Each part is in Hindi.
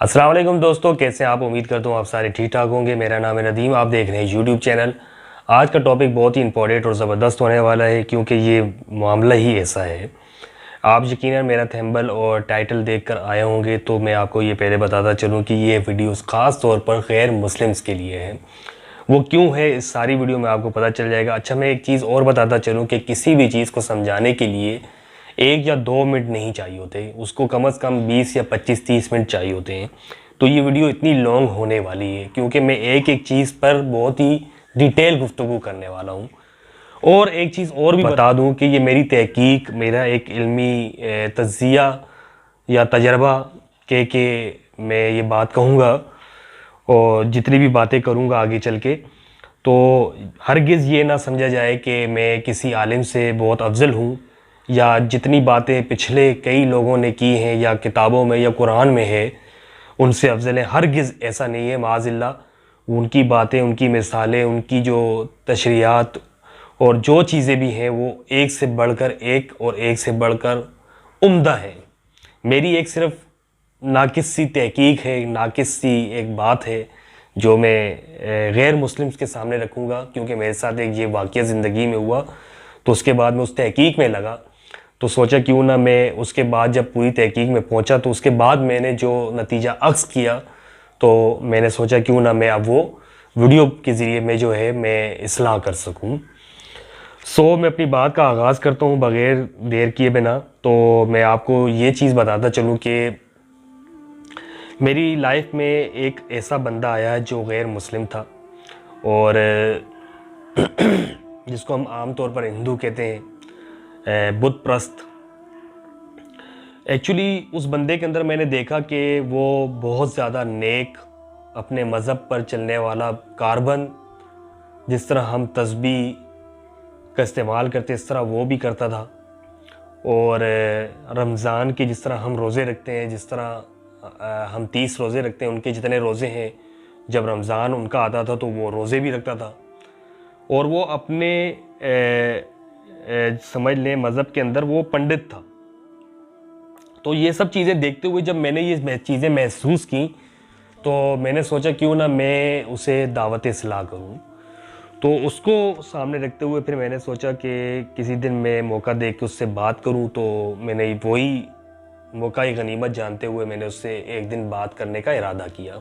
अस्सलाम वालेकुम दोस्तों, कैसे हैं आप। उम्मीद करता हूँ आप सारे ठीक ठाक होंगे। मेरा नाम है नदीम, आप देख रहे हैं यूट्यूब चैनल। आज का टॉपिक बहुत ही इंपॉर्टेंट और ज़बरदस्त होने वाला है क्योंकि ये मामला ही ऐसा है। आप यकीनन मेरा थंबनेल और टाइटल देखकर आए होंगे, तो मैं आपको ये पहले बताता चलूँ कि ये वीडियोस ख़ास तौर पर गैर मुस्लिम्स के लिए है। वो क्यों है, इस सारी वीडियो में आपको पता चल जाएगा। अच्छा, मैं एक चीज़ और बताता चलूँ कि किसी भी चीज़ को समझाने के लिए 1 या 2 मिनट नहीं चाहिए होते, उसको कम से कम 20 या 25-30 मिनट चाहिए होते हैं। तो ये वीडियो इतनी लॉन्ग होने वाली है क्योंकि मैं एक एक चीज़ पर बहुत ही डिटेल गुफ्तगू करने वाला हूँ। और एक चीज़ और भी बता दूँ कि ये मेरी तहकीक, मेरा एक इल्मी तज्ज़िया या तजर्बा के मैं ये बात कहूँगा और जितनी भी बातें करूँगा आगे चल के, तो हरगिज़ ये ना समझा जाए कि मैं किसी आलिम से बहुत अफजल हूँ या जितनी बातें पिछले कई लोगों ने की हैं या किताबों में या कुरान में है उनसे अफजल है। हरगिज़ ऐसा नहीं है, माज़िल्लाह। उनकी बातें, उनकी मिसालें, उनकी जो तशरीहात और जो चीज़ें भी हैं वो एक से बढ़कर एक और एक से बढ़कर उम्दा है। मेरी एक सिर्फ नाकिस सी तहकीक है, नाकिस सी एक बात है जो मैं गैर मुस्लिम्स के सामने रखूँगा क्योंकि मेरे साथ एक ये वाक़या ज़िंदगी में हुआ। तो उसके बाद मैं उस तहकीक में लगा, तो सोचा क्यों ना मैं उसके बाद जब पूरी तहकीक में पहुंचा तो उसके बाद मैंने जो नतीजा अक्स किया, तो मैंने सोचा क्यों ना मैं अब वो वीडियो के ज़रिए में जो है मैं इस्लाह कर सकूं। मैं अपनी बात का आगाज़ करता हूं बग़ैर देर किए बिना। तो मैं आपको ये चीज़ बताता चलूं कि मेरी लाइफ में एक ऐसा बंदा आया है जो गैर मुस्लिम था और जिसको हम आम तौर पर हिंदू कहते हैं, बुत प्रस्त। एक्चुअली उस बंदे के अंदर मैंने देखा कि वो बहुत ज़्यादा नेक, अपने मज़हब पर चलने वाला, कार्बन जिस तरह हम तस्बीह का इस्तेमाल करते इस तरह वो भी करता था। और रमज़ान के जिस तरह हम रोज़े रखते हैं, जिस तरह हम 30 रोज़े रखते हैं, उनके जितने रोज़े हैं, जब रमज़ान उनका आता था तो वो रोज़े भी रखता था। और वो अपने समझ लें मज़हब के अंदर वो पंडित था। तो ये सब चीज़ें देखते हुए जब मैंने ये चीज़ें महसूस की तो मैंने सोचा क्यों ना मैं उसे दावत इस्लाह करूं। तो उसको सामने रखते हुए फिर मैंने सोचा कि किसी दिन मैं मौका देख के उससे बात करूं। तो मैंने वही मौका ही गनीमत जानते हुए मैंने उससे एक दिन बात करने का इरादा किया।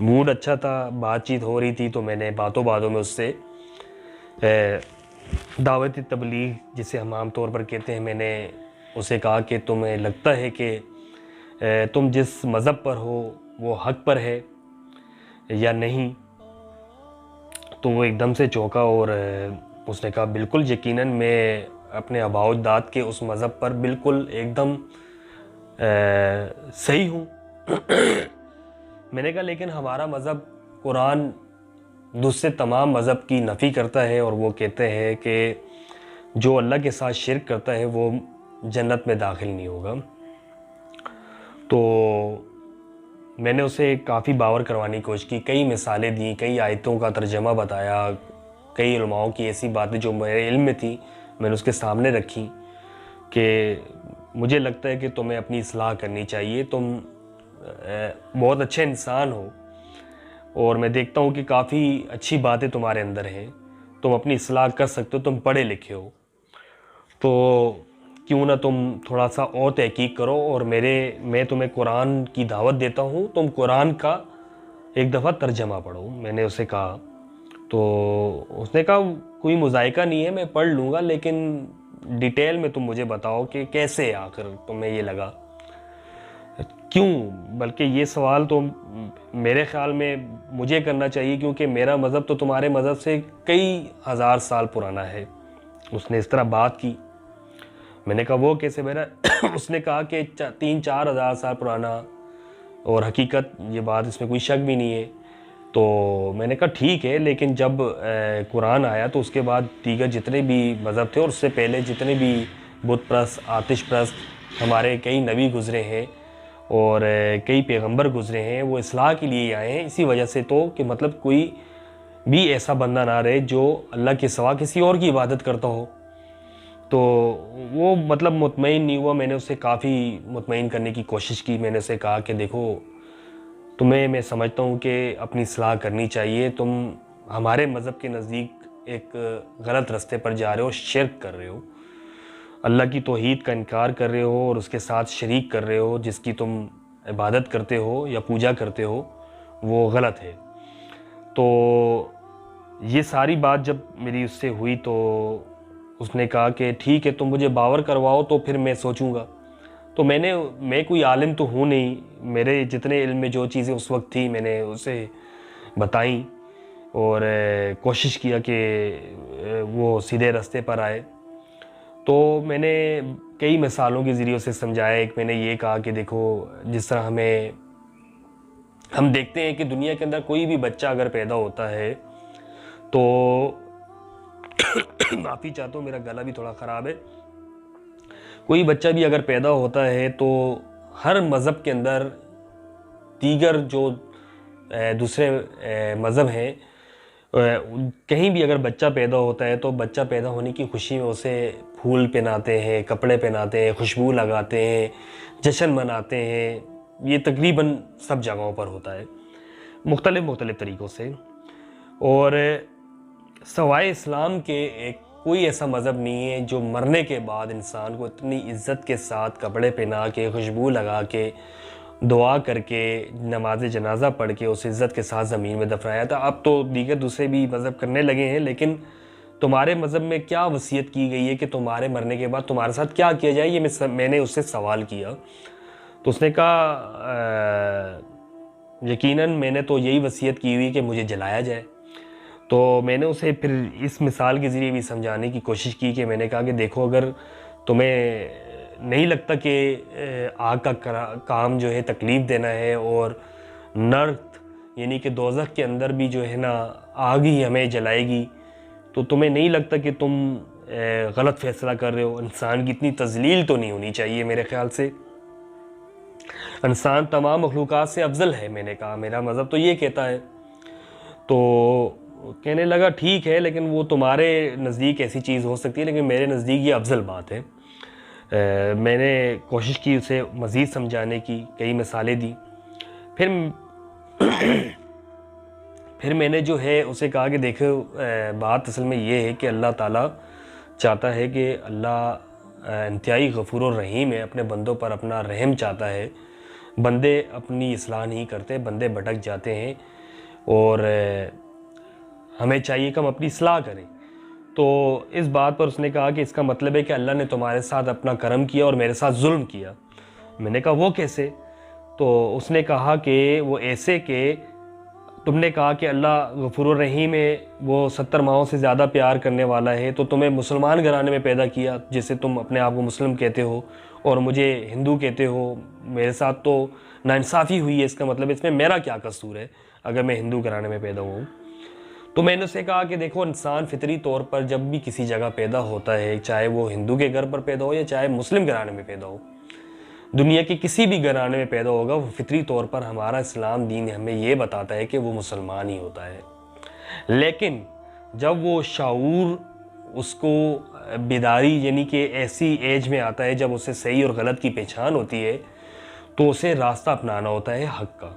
मूड अच्छा था, बातचीत हो रही थी, तो मैंने बातों बातों में उससे दावत तबलीग जिसे हम आम तौर पर कहते हैं, मैंने उसे कहा कि तुम्हें लगता है कि तुम जिस मज़हब पर हो वो हक़ पर है या नहीं। तो वो एकदम से चौंका और उसने कहा बिल्कुल यकीनन मैं अपने आबाओ अजदाद के उस मज़हब पर बिल्कुल एकदम सही हूँ। मैंने कहा लेकिन हमारा मज़हब कुरान दूसरे तमाम मज़हब की नफ़ी करता है और वो कहते हैं कि जो अल्लाह के साथ शिरक करता है वो जन्नत में दाखिल नहीं होगा। तो मैंने उसे काफ़ी बावर करवाने की कोशिश की, कई मिसालें दी, कई आयतों का तर्जमा बताया, कई उलमाओं की ऐसी बातें जो मेरे इल्म में थी मैंने उसके सामने रखी कि मुझे लगता है कि तुम्हें अपनी इस्लाह करनी चाहिए। तुम बहुत अच्छे इंसान हो और मैं देखता हूँ कि काफ़ी अच्छी बातें तुम्हारे अंदर हैं, तुम अपनी इस्लाह कर सकते हो, तुम पढ़े लिखे हो, तो क्यों ना तुम थोड़ा सा और तहकीक करो और मैं तुम्हें कुरान की दावत देता हूँ, तुम कुरान का एक दफ़ा तर्जमा पढ़ो। मैंने उसे कहा, तो उसने कहा कोई मुज़ायका नहीं है, मैं पढ़ लूँगा, लेकिन डिटेल में तुम मुझे बताओ कि कैसे आखिर तुम्हें ये लगा, क्यों। बल्कि ये सवाल तो मेरे ख़्याल में मुझे करना चाहिए क्योंकि मेरा मज़हब तो तुम्हारे मज़हब से कई हज़ार साल पुराना है। उसने इस तरह बात की। मैंने कहा वो कैसे मेरा उसने कहा कि 3-4 हज़ार साल पुराना, और हकीकत ये बात, इसमें कोई शक भी नहीं है। तो मैंने कहा ठीक है, लेकिन जब कुरान आया तो उसके बाद दीगर जितने भी मज़हब थे और उससे पहले जितने भी बुत प्रस्त, आतिश प्रस्त, हमारे कई नबी गुज़रे हैं और कई पैगंबर गुज़रे हैं, वो इस्लाह के लिए आए हैं। इसी वजह से तो कि मतलब कोई भी ऐसा बंदा ना रहे जो अल्लाह के सिवा किसी और की इबादत करता हो। तो वो मतलब मुतमईन नहीं हुआ। मैंने उसे काफ़ी मुतमईन करने की कोशिश की। मैंने उसे कहा कि देखो तुम्हें मैं समझता हूँ कि अपनी इस्लाह करनी चाहिए। तुम हमारे मज़हब के नज़दीक एक गलत रास्ते पर जा रहे हो, शिर्क कर रहे हो, अल्लाह की तौहीद का इनकार कर रहे हो और उसके साथ शरीक कर रहे हो। जिसकी तुम इबादत करते हो या पूजा करते हो वो गलत है। तो ये सारी बात जब मेरी उससे हुई तो उसने कहा कि ठीक है, तुम मुझे बावर करवाओ तो फिर मैं सोचूंगा। तो मैं कोई आलिम तो हूँ नहीं, मेरे जितने इल्म में जो चीज़ें उस वक्त थी मैंने उसे बताई और कोशिश किया कि वो सीधे रास्ते पर आए। तो मैंने कई मिसालों के ज़रिए उसे समझाया। एक मैंने ये कहा कि देखो, जिस तरह हम देखते हैं कि दुनिया के अंदर कोई भी बच्चा अगर पैदा होता है तो माफ़ी चाहता हूँ, मेरा गला भी थोड़ा ख़राब है। कोई बच्चा भी अगर पैदा होता है तो हर मज़हब के अंदर दीगर जो दूसरे मज़हब हैं, कहीं भी अगर बच्चा पैदा होता है तो बच्चा पैदा होने की खुशी में उसे फूल पहनाते हैं, कपड़े पहनाते हैं, खुशबू लगाते हैं, जश्न मनाते हैं। ये तकरीबन सब जगहों पर होता है मुख्तलिफ़ तरीक़ों से। और सवाए इस्लाम के एक कोई ऐसा मज़हब नहीं है जो मरने के बाद इंसान को इतनी इज़्ज़त के साथ कपड़े पहना के, खुशबू लगा के, दुआ करके, नमाज जनाजा पढ़ के उस इज़्ज़त के साथ ज़मीन में दफनाया था। अब तो दीगर दूसरे भी मज़हब करने लगे हैं, लेकिन तुम्हारे मज़हब में क्या वसीयत की गई है कि तुम्हारे मरने के बाद तुम्हारे साथ क्या किया जाए, ये मैंने उससे सवाल किया। तो उसने कहा यकीनन मैंने तो यही वसीयत की हुई कि मुझे जलाया जाए। तो मैंने उसे फिर इस मिसाल के ज़रिए भी समझाने की कोशिश की कि मैंने कहा कि देखो, अगर तुम्हें नहीं लगता कि आग का काम जो है तकलीफ़ देना है और नर्क यानी कि दोज़ख के अंदर भी जो है ना आग ही हमें जलाएगी, तो तुम्हें नहीं लगता कि तुम गलत फ़ैसला कर रहे हो। इंसान की इतनी तज़लील तो नहीं होनी चाहिए मेरे ख़्याल से। इंसान तमाम मखलूक़ात से अफजल है। मैंने कहा मेरा मज़हब तो ये कहता है। तो कहने लगा ठीक है, लेकिन वो तुम्हारे नज़दीक ऐसी चीज़ हो सकती है, लेकिन मेरे नज़दीक ये अफजल बात है। मैंने कोशिश की उसे मज़ीद समझाने की, कई मिसालें दी। फिर मैंने जो है उसे कहा कि देखो, बात असल में ये है कि अल्लाह ताला चाहता है कि अल्लाह इंतहाई गफूर और रहीम है, अपने बंदों पर अपना रहम चाहता है। बंदे अपनी इस्लाह नहीं करते, बंदे भटक जाते हैं और हमें चाहिए कि हम अपनी इस्लाह करें। तो इस बात पर उसने कहा कि इसका मतलब है कि अल्लाह ने तुम्हारे साथ अपना करम किया और मेरे साथ जुल्म किया। मैंने कहा वो कैसे? तो उसने कहा कि वो ऐसे कि तुमने कहा कि अल्लाह गफूर रहीम है, वो 70 माहों से ज़्यादा प्यार करने वाला है, तो तुम्हें मुसलमान घराने में पैदा किया जिसे तुम अपने आप को मुस्लिम कहते हो और मुझे हिंदू कहते हो। मेरे साथ तो नाइंसाफ़ी हुई है, इसका मतलब इसमें मेरा क्या कसूर है अगर मैं हिंदू घराने में पैदा हुआ हूँ? तो मैंने उससे कहा कि देखो, इंसान फितरी तौर पर जब भी किसी जगह पैदा होता है, चाहे वो हिंदू के घर पर पैदा हो या चाहे मुस्लिम घराने में पैदा हो, दुनिया के किसी भी घराने में पैदा होगा, वो फितरी तौर पर हमारा इस्लाम दीन हमें ये बताता है कि वो मुसलमान ही होता है। लेकिन जब वो शाऊर उसको बेदारी यानी कि ऐसी एज में आता है जब उसे सही और गलत की पहचान होती है, तो उसे रास्ता अपनाना होता है हक़ का।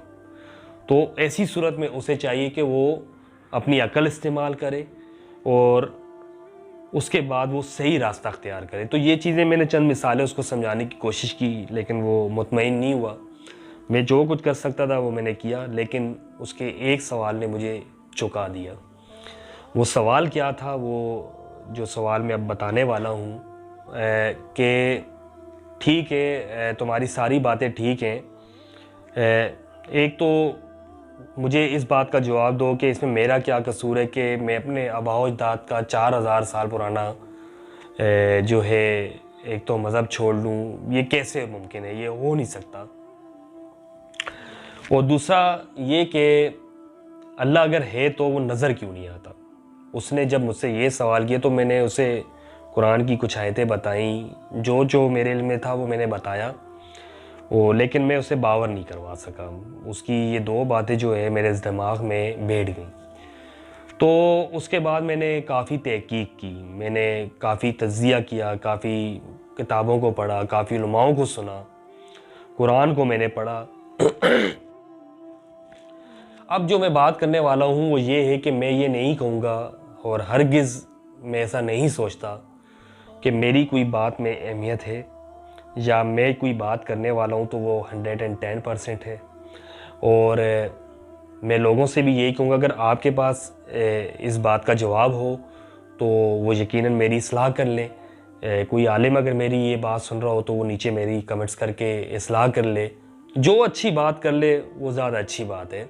तो ऐसी सूरत में उसे चाहिए कि वो अपनी अकल इस्तेमाल करे और उसके बाद वो सही रास्ता अख्तियार करे। तो ये चीज़ें मैंने चंद मिसालें उसको समझाने की कोशिश की, लेकिन वो मुतमईन नहीं हुआ। मैं जो कुछ कर सकता था वो मैंने किया, लेकिन उसके एक सवाल ने मुझे चौंका दिया। वो सवाल क्या था? वो जो सवाल मैं अब बताने वाला हूँ कि ठीक है, तुम्हारी सारी बातें ठीक हैं, एक तो मुझे इस बात का जवाब दो कि इसमें मेरा क्या कसूर है कि मैं अपने आबाओ अजदाद का 4000 साल पुराना जो है एक तो मज़हब छोड़ लूँ? ये कैसे मुमकिन है? ये हो नहीं सकता। और दूसरा ये कि अल्लाह अगर है तो वो नज़र क्यों नहीं आता? उसने जब मुझसे ये सवाल किया तो मैंने उसे कुरान की कुछ आयतें बताई, जो जो मेरे इल्म में था वो मैंने बताया, लेकिन मैं उसे बावर नहीं करवा सका। उसकी ये दो बातें जो है मेरे दिमाग में बैठ गई। तो उसके बाद मैंने काफ़ी तहकीक की, मैंने काफ़ी तज़किया किया, काफ़ी किताबों को पढ़ा, काफ़ी उलमाओं को सुना, कुरान को मैंने पढ़ा अब जो मैं बात करने वाला हूँ वो ये है कि मैं ये नहीं कहूँगा और हरगिज़ मैं ऐसा नहीं सोचता कि मेरी कोई बात में अहमियत है या मैं कोई बात करने वाला हूँ तो वो 110% है। और मैं लोगों से भी यही कहूँगा, अगर आपके पास इस बात का जवाब हो तो वो यकीनन मेरी इस्लाह कर लें। कोई आलिम अगर मेरी ये बात सुन रहा हो तो वो नीचे मेरी कमेंट्स करके इस्लाह कर ले। जो अच्छी बात कर ले वो ज़्यादा अच्छी बात है।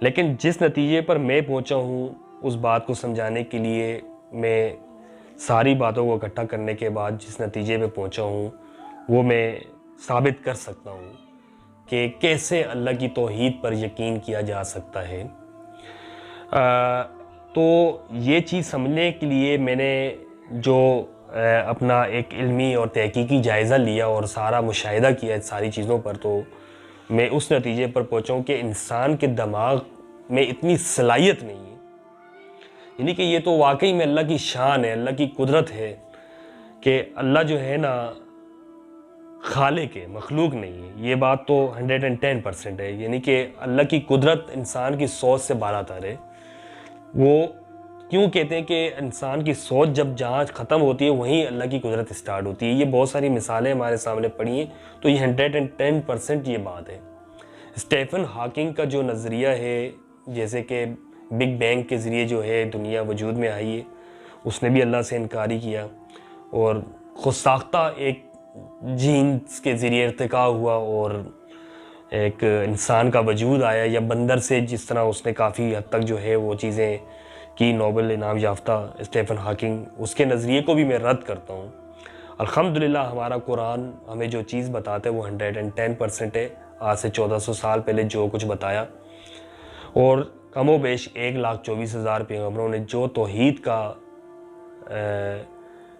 लेकिन जिस नतीजे पर मैं पहुंचा हूं उस बात को समझाने के लिए मैं सारी बातों को इकट्ठा करने के बाद जिस नतीजे पे पहुंचा हूं वो मैं साबित कर सकता हूं कि कैसे अल्लाह की तौहीद पर यकीन किया जा सकता है। तो ये चीज़ समझने के लिए मैंने जो अपना एक इल्मी और तहकीकी जायज़ा लिया और सारा मुशाहिदा किया इस सारी चीज़ों पर, तो मैं उस नतीजे पर पहुंचा हूं कि इंसान के दिमाग में इतनी सलाहियत नहीं है। यानी कि ये तो वाकई में अल्लाह की शान है, अल्लाह की कुदरत है कि अल्लाह जो है ना खालिक है, मखलूक नहीं है। ये बात तो 110% है। यानी कि अल्लाह की कुदरत इंसान की सोच से बालातर है। वो क्यों कहते हैं कि इंसान की सोच जब जहाँ ख़त्म होती है वहीं अल्लाह की कुदरत स्टार्ट होती है। ये बहुत सारी मिसालें हमारे सामने पड़ी हैं, तो ये 110% ये बात है। स्टीफन हॉकिंग का जो नज़रिया है, जैसे कि बिग बैंग के ज़रिए जो है दुनिया वजूद में आई है, उसने भी अल्लाह से इनकारी किया और खुद साख्ता एक जीन्स के ज़रिए इर्तिका हुआ और एक इंसान का वजूद आया, या बंदर से जिस तरह उसने काफ़ी हद तक जो है वो चीज़ें की, नोबेल इनाम याफ्ता स्टीफन हॉकिंग, उसके नज़रिए को भी मैं रद्द करता हूँ। अल्हम्दुलिल्लाह हमारा कुरान हमें जो चीज़ बताता है वो 110% है। आज से 1400 साल पहले जो कुछ बताया, और कमो बेश 1,24,000 पैगम्बरों ने जो तौहीद का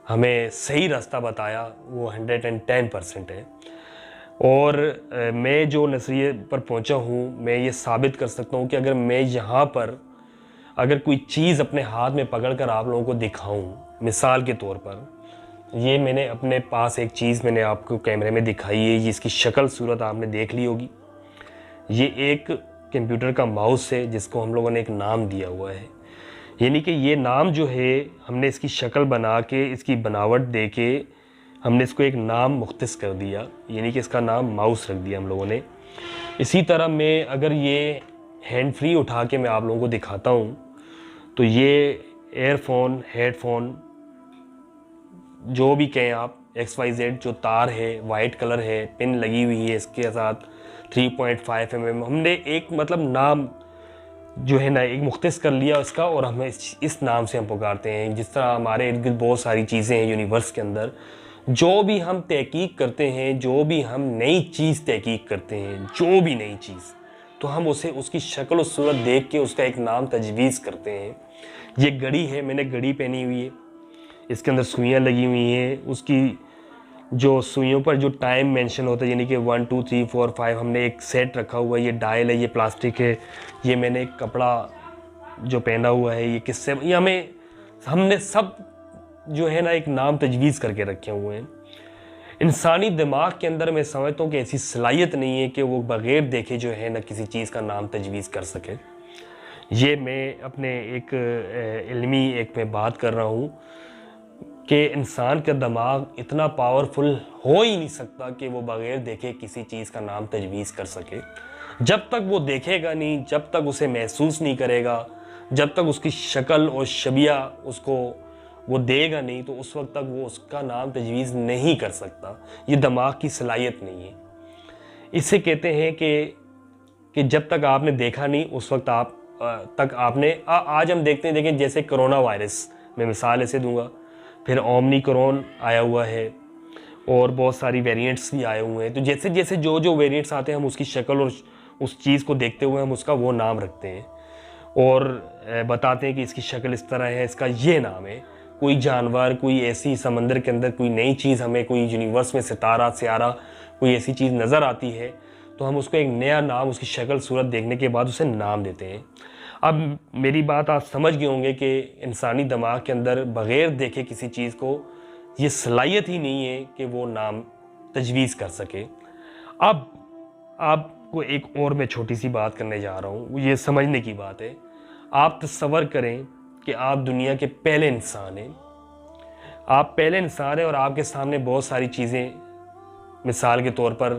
हमें सही रास्ता बताया वो 110% है। और मैं जो नज़रिए पर पहुंचा हूं, मैं ये साबित कर सकता हूं कि अगर मैं यहाँ पर अगर कोई चीज़ अपने हाथ में पकड़ कर आप लोगों को दिखाऊं, मिसाल के तौर पर ये मैंने अपने पास एक चीज़ मैंने आपको कैमरे में दिखाई है, ये इसकी शक्ल सूरत आपने देख ली होगी। ये एक कंप्यूटर का माउस है जिसको हम लोगों ने एक नाम दिया हुआ है। यानी कि ये नाम जो है हमने इसकी शक्ल बना के, इसकी बनावट दे के हमने इसको एक नाम मुख्तस कर दिया, यानी कि इसका नाम माउस रख दिया हम लोगों ने। इसी तरह मैं अगर ये हैंड फ्री उठा के मैं आप लोगों को दिखाता हूँ तो ये एयरफोन, हेडफोन, जो भी कहें आप, XYZ जो तार है, वाइट कलर है, पिन लगी हुई है, इसके साथ 3.5 mm हमने एक मतलब नाम जो है ना एक मुख्तस कर लिया इसका, और हमें इस नाम से हम पुकारते हैं। जिस तरह हमारे इर्द गिर्द बहुत सारी चीज़ें हैं यूनिवर्स के अंदर, जो भी हम तहकीक करते हैं, जो भी हम नई चीज़ तहकीक करते हैं, जो भी नई चीज़, तो हम उसे उसकी शक्ल और सूरत देख के उसका एक नाम तजवीज़ करते हैं। ये घड़ी है, मैंने घड़ी पहनी हुई है, इसके अंदर सुइयाँ लगी हुई हैं, उसकी जो सुइयों पर जो टाइम मेंशन होता है, यानी कि 1 2 3 4 5 हमने एक सेट रखा हुआ है। ये डायल है, ये प्लास्टिक है, ये मैंने एक कपड़ा जो पहना हुआ है, ये किससे, ये हमने सब जो है ना एक नाम तजवीज़ करके रखे हुए हैं। इंसानी दिमाग के अंदर मैं समझता हूँ कि ऐसी सलाहियत नहीं है कि वो बग़ैर देखे जो है ना किसी चीज़ का नाम तजवीज़ कर सके। ये मैं अपने एक इल्मी एक में बात कर रहा हूँ कि इंसान का दिमाग इतना पावरफुल हो ही नहीं सकता कि वो बग़ैर देखे किसी चीज़ का नाम तजवीज़ कर सके। जब तक वो देखेगा नहीं, जब तक उसे महसूस नहीं करेगा, जब तक उसकी शक्ल और शबिया उसको वो देगा नहीं, तो उस वक्त तक वो उसका नाम तजवीज़ नहीं कर सकता। ये दिमाग की सलाहियत नहीं है। इसे कहते हैं कि जब तक आपने देखा नहीं उस वक्त आप तक आपने आज हम देखते हैं, देखें जैसे कोरोना वायरस, मैं मिसाल ऐसे दूंगा, फिर ओमिक्रॉन आया हुआ है और बहुत सारी वेरिएंट्स भी आए हुए हैं। तो जैसे जैसे जो वेरिएंट्स आते हैं हम उसकी शक्ल और उस चीज़ को देखते हुए हम उसका वो नाम रखते हैं और बताते हैं कि इसकी शक्ल इस तरह है, इसका ये नाम है। कोई जानवर, कोई ऐसी समंदर के अंदर कोई नई चीज़, हमें कोई यूनिवर्स में सितारा, सियारा, कोई ऐसी चीज़ नज़र आती है तो हम उसको एक नया नाम, उसकी शक्ल सूरत देखने के बाद उसे नाम देते हैं। अब मेरी बात आप समझ गए होंगे कि इंसानी दिमाग के अंदर बग़ैर देखे किसी चीज़ को ये सलाहियत ही नहीं है कि वो नाम तजवीज़ कर सके। अब आप आपको एक और मैं छोटी सी बात करने जा रहा हूँ, ये समझने की बात है। आप तसव्वुर करें कि आप दुनिया के पहले इंसान हैं। आप पहले इंसान हैं और आपके सामने बहुत सारी चीज़ें, मिसाल के तौर पर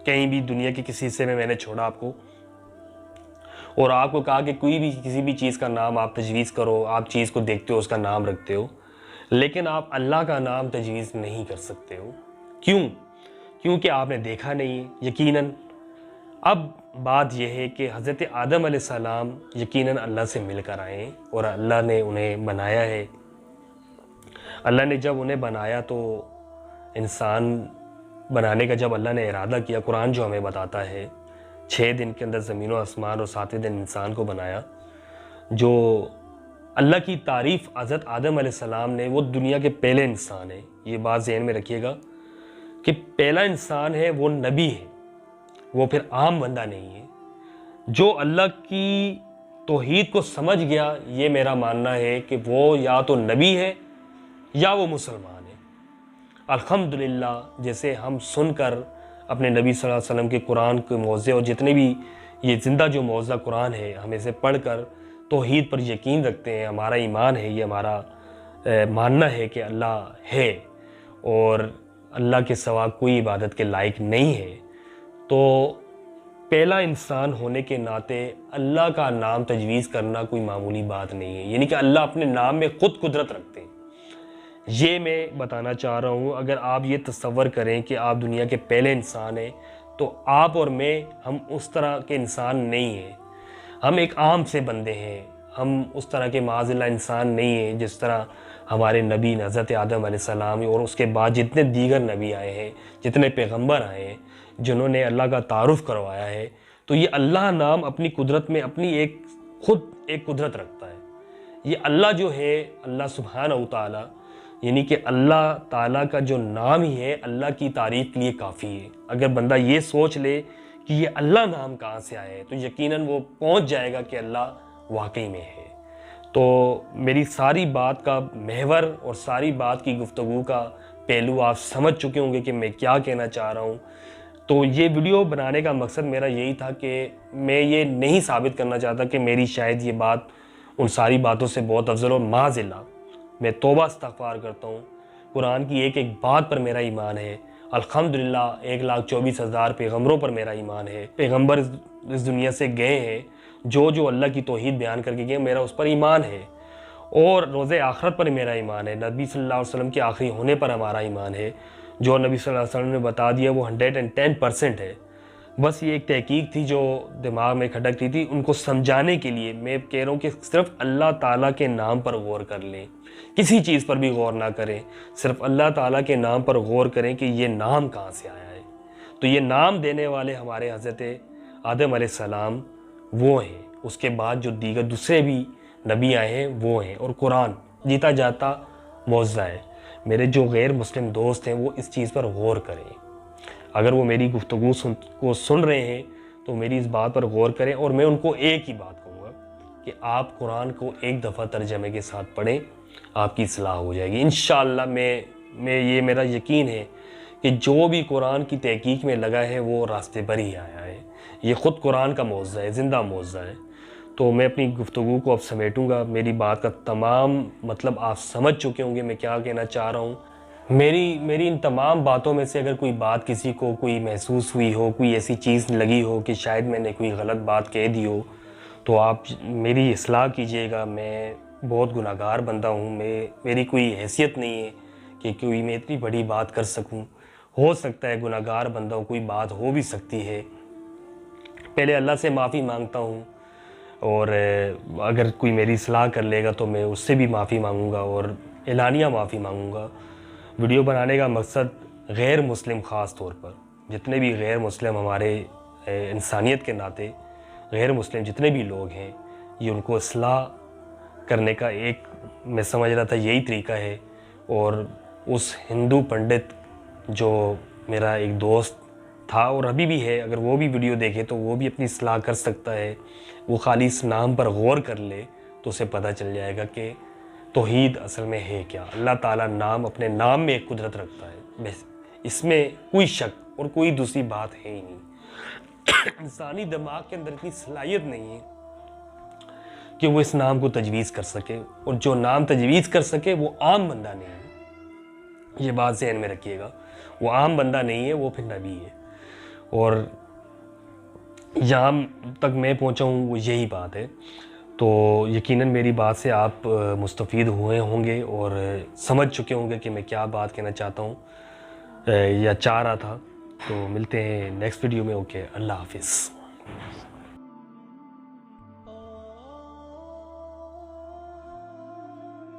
कहीं भी दुनिया के किसी हिस्से में मैंने छोड़ा आपको और आपको कहा कि कोई भी किसी भी चीज़ का नाम आप तजवीज़ करो, आप चीज़ को देखते हो, उसका नाम रखते हो, लेकिन आप अल्लाह का नाम तजवीज़ नहीं कर सकते हो। क्यों? क्योंकि आपने देखा नहीं यकीनन। अब बात यह है कि हज़रत आदम अलैहिस्सलाम यकीनन अल्लाह से मिलकर आए और अल्लाह ने उन्हें बनाया है। अल्लाह ने जब उन्हें बनाया तो इंसान बनाने का जब अल्लाह ने इरादा किया, कुरान जो हमें बताता है 6 दिन के अंदर ज़मीन और आसमान और 7वें दिन इंसान को बनाया। जो अल्लाह की तारीफ़ हज़रत आदम अलैहिस्सलाम ने, वो दुनिया के पहले इंसान है। ये बात ज़हन में रखिएगा कि पहला इंसान है, वो नबी है, वो फिर आम बंदा नहीं है। जो अल्लाह की तौहीद को समझ गया, ये मेरा मानना है कि वो या तो नबी है या वो मुसलमान है। अल्हम्दुलिल्लाह, जैसे हम सुनकर अपने नबी सल्लल्लाहु अलैहि वसल्लम के कुरान के मौज़े और जितने भी ये ज़िंदा जो मौज़ा कुरान है, हम इसे पढ़कर तौहीद पर यकीन रखते हैं, हमारा ईमान है, ये हमारा मानना है कि अल्लाह है और अल्लाह के सिवा कोई इबादत के लायक नहीं है, तो पहला इंसान होने के नाते अल्लाह का नाम तजवीज़ करना कोई मामूली बात नहीं है। यानी कि अल्लाह अपने नाम में ख़ुद कुदरत रखते हैं। ये मैं बताना चाह रहा हूँ। अगर आप ये तसव्वुर करें कि आप दुनिया के पहले इंसान हैं, तो आप और मैं, हम उस तरह के इंसान नहीं हैं। हम एक आम से बंदे हैं। हम उस तरह के माज़िल्लाह इंसान नहीं हैं जिस तरह हमारे नबी हज़रत आदम अलैहिस्सलाम और उसके बाद जितने दीगर नबी आए हैं, जितने पैगंबर आए हैं, जिन्होंने अल्लाह का तारुफ़ करवाया है। तो ये अल्लाह नाम अपनी कुदरत में अपनी खुद एक कुदरत रखता है। ये अल्लाह जो है, अल्लाह सुब्हानहू तआला, यानी कि अल्लाह ताला का जो नाम ही है, अल्लाह की तारीफ़ के लिए काफ़ी है। अगर बंदा ये सोच ले कि ये अल्लाह नाम कहाँ से आया है, तो यकीनन वो पहुँच जाएगा कि अल्लाह वाकई में है। तो मेरी सारी बात का महवर और सारी बात की गुफ्तगू का पहलू आप समझ चुके होंगे कि मैं क्या कहना चाह रहा हूँ। तो ये वीडियो बनाने का मकसद मेरा यही था कि मैं ये नहीं साबित करना चाहता कि मेरी शायद ये बात उन सारी बातों से बहुत अफजल और माज़िल्ला, मैं तौबा इस्तग़फ़ार करता हूँ। कुरान की एक एक बात पर मेरा ईमान है। अल्हम्दुलिल्लाह 1,24,000 पैगम्बरों पर मेरा ईमान है। पैगम्बर इस दुनिया से गए हैं, जो अल्लाह की तौहीद बयान करके गए, मेरा उस पर ईमान है। और रोज़े आखिरत पर मेरा ईमान है। नबी सल्लल्लाहु अलैहि वसल्लम के आखिरी होने पर हमारा ईमान है। जो नबी सल्लल्लाहु अलैहि वसल्लम ने बता दिया वो 110% है। बस ये एक तहकीक थी जो दिमाग में खटक रही थी, उनको समझाने के लिए मैं कह रहा हूँ कि सिर्फ अल्लाह ताला के नाम पर गौर कर लें, किसी चीज़ पर भी गौर ना करें, सिर्फ अल्लाह ताला के नाम पर गौर करें कि ये नाम कहाँ से आया है। तो ये नाम देने वाले हमारे हज़रत आदम अलैहिस्सलाम वो हैं। उसके बाद जो दीगर दूसरे भी नबी आए हैं वो हैं। और कुरान जीता जाता मौज़ा है। मेरे जो गैर मुस्लिम दोस्त हैं वो इस चीज़ पर गौर करें। अगर वो मेरी गुफ्तगू को सुन रहे हैं तो मेरी इस बात पर गौर करें। और मैं उनको एक ही बात कहूँगा कि आप कुरान को एक दफ़ा तर्जमे के साथ पढ़ें, आपकी इस्लाह हो जाएगी इंशाअल्लाह। मैं ये मेरा यकीन है कि जो भी कुरान की तहकीक में लगा है वो रास्ते पर ही आया है। ये ख़ुद कुरान का मौज़ा है, ज़िंदा मौज़ा है। तो मैं अपनी गुफ्तगू को अब समेटूँगा। मेरी बात का तमाम मतलब आप समझ चुके होंगे मैं क्या कहना चाह रहा हूँ। मेरी इन तमाम बातों में से अगर कोई बात किसी को कोई महसूस हुई हो, कोई ऐसी चीज़ लगी हो कि शायद मैंने कोई गलत बात कह दी हो, तो आप मेरी इस्लाह कीजिएगा। मैं बहुत गुनाहगार बंदा हूँ। मेरी कोई हैसियत नहीं है कि कोई मैं इतनी बड़ी बात कर सकूँ। हो सकता है गुनाहगार बंदा हूँ, कोई बात हो भी सकती है। पहले अल्लाह से माफ़ी मांगता हूँ और अगर कोई मेरी इस्लाह कर लेगा तो मैं उससे भी माफ़ी मांगूँगा और एलानिया माफ़ी मांगूँगा। वीडियो बनाने का मकसद गैर मुस्लिम ख़ास तौर पर, जितने भी गैर मुस्लिम हमारे इंसानियत के नाते गैर मुस्लिम जितने भी लोग हैं, ये उनको इस्लाह करने का एक मैं समझ रहा था यही तरीका है। और उस हिंदू पंडित जो मेरा एक दोस्त था और अभी भी है, अगर वो भी वीडियो देखे तो वो भी अपनी इस्लाह कर सकता है। वो खाली इस नाम पर गौर कर ले तो उसे पता चल जाएगा कि तौहीद असल में है क्या। अल्लाह ताला नाम अपने नाम में एक कुदरत रखता है, बस इसमें कोई शक और कोई दूसरी बात है ही नहीं। इंसानी दिमाग के अंदर इतनी सलाहियत नहीं है कि वो इस नाम को तजवीज़ कर सके, और जो नाम तजवीज़ कर सके वो आम बंदा नहीं है। ये बात ज़हन में रखिएगा, वो आम बंदा नहीं है, वो फिर नबी है। और यहाँ तक मैं पहुँचा हूँ वो यही बात है। तो यकीनन मेरी बात से आप मुस्तफ़ीद हुए होंगे और समझ चुके होंगे कि मैं क्या बात कहना चाहता हूँ या चाह रहा था। तो मिलते हैं नेक्स्ट वीडियो में। ओके, अल्लाह हाफिज़।